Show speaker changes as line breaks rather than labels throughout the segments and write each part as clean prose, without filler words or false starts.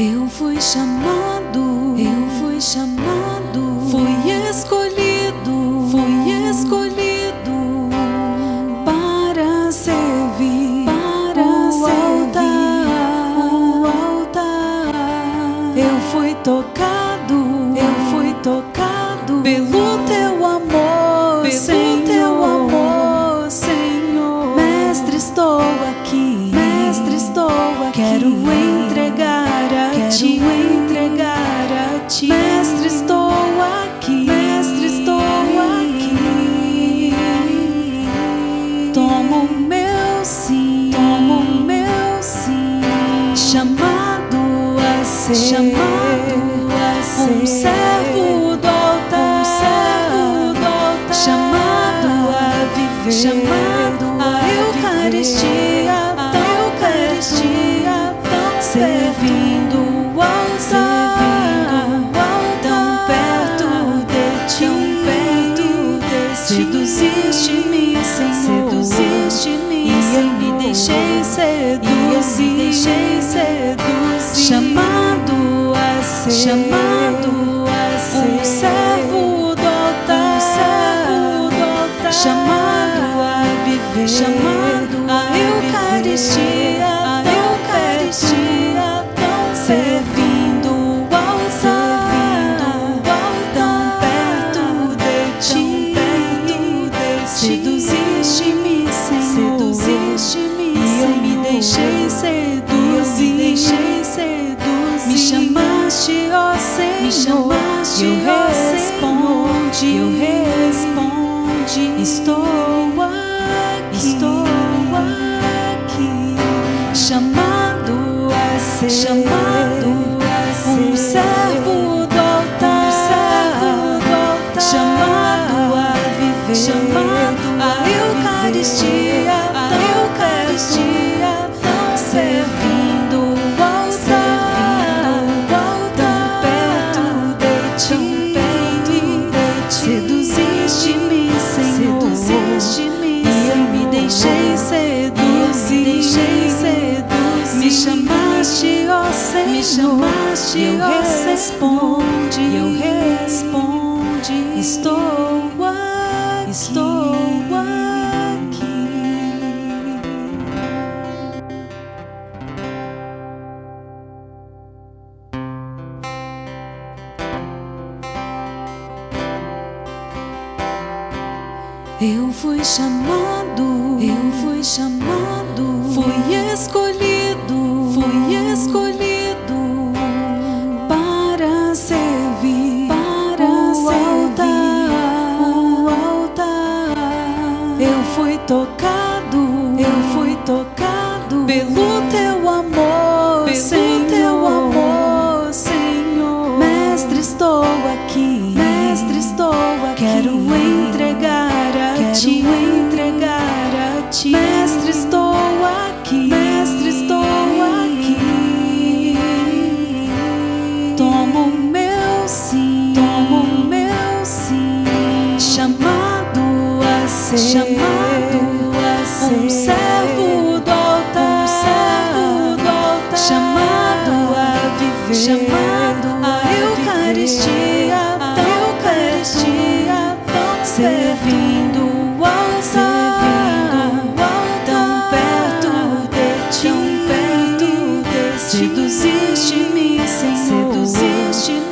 Eu fui chamado, fui escolhido para servir, o altar. Eu fui tocado pelo teu amor, Senhor. Mestre, estou aqui, quero entregar a ti, Mestre, estou aqui, toma o meu sim, chamado a ser, um servo do altar, chamado a viver, a Eucaristia, servindo o altar, tão perto de ti, seduziste-me, Senhor, e eu me deixei seduzir, chamado a ser, um servo do altar, chamado a viver, a Eucaristia, servindo o altar, tão perto de ti, seduziste-me, Senhor, e eu me deixei seduzir, me chamaste, ó Senhor, eu respondi, estou aqui, chamado a ser, um servo do altar, chamado a viver, a Eucaristia, servindo o altar, tão perto de ti, seduziste-me, Senhor, e eu me deixei seduzir, me chamaste, ó Senhor, eu respondi, estou aqui. Eu fui chamado, fui escolhido para servir, o altar. Eu fui tocado pelo teu amor, Senhor. Mestre, estou aqui, quero entregar a ti, Mestre, estou aqui, toma o meu sim, chamado a ser, um servo do altar, chamado a viver, a Eucaristia, servindo o altar, tão perto de ti, seduziste-me, Senhor,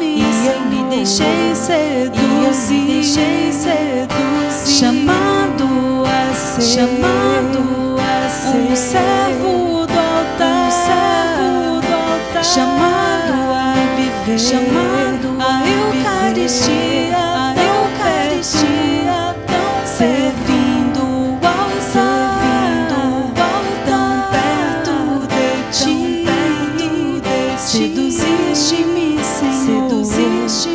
e eu me deixei seduzir, chamado a ser, um servo do altar, chamado a viver, a Eucaristia, servindo o altar, tão perto de ti, seduziste-me, Senhor,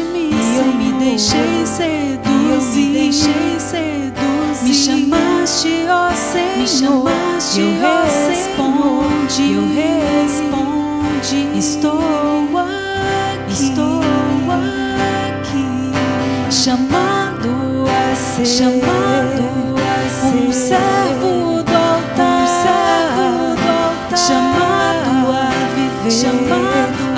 e eu me deixei seduzir, me chamaste, ó Senhor, eu respondi, estou aqui, chamado a ser, um servo do altar, chamado a viver, a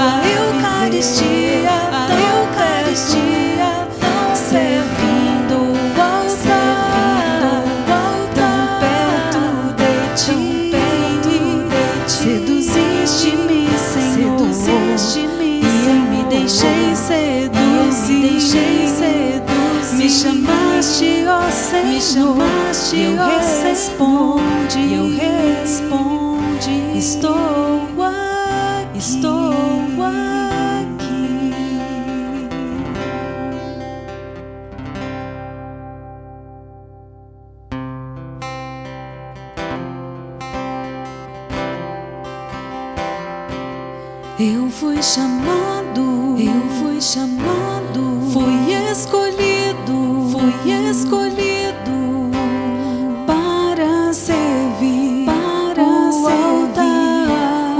falaste, eu respondi, estou aqui, estou aqui. Eu fui chamado, fui escolhido para servir,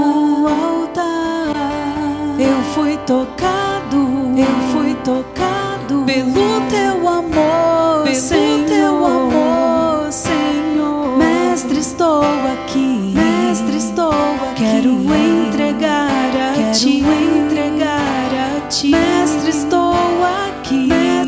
o altar. Eu fui tocado pelo teu amor, Senhor. Mestre, estou aqui, quero entregar a ti, Mestre, estou aqui.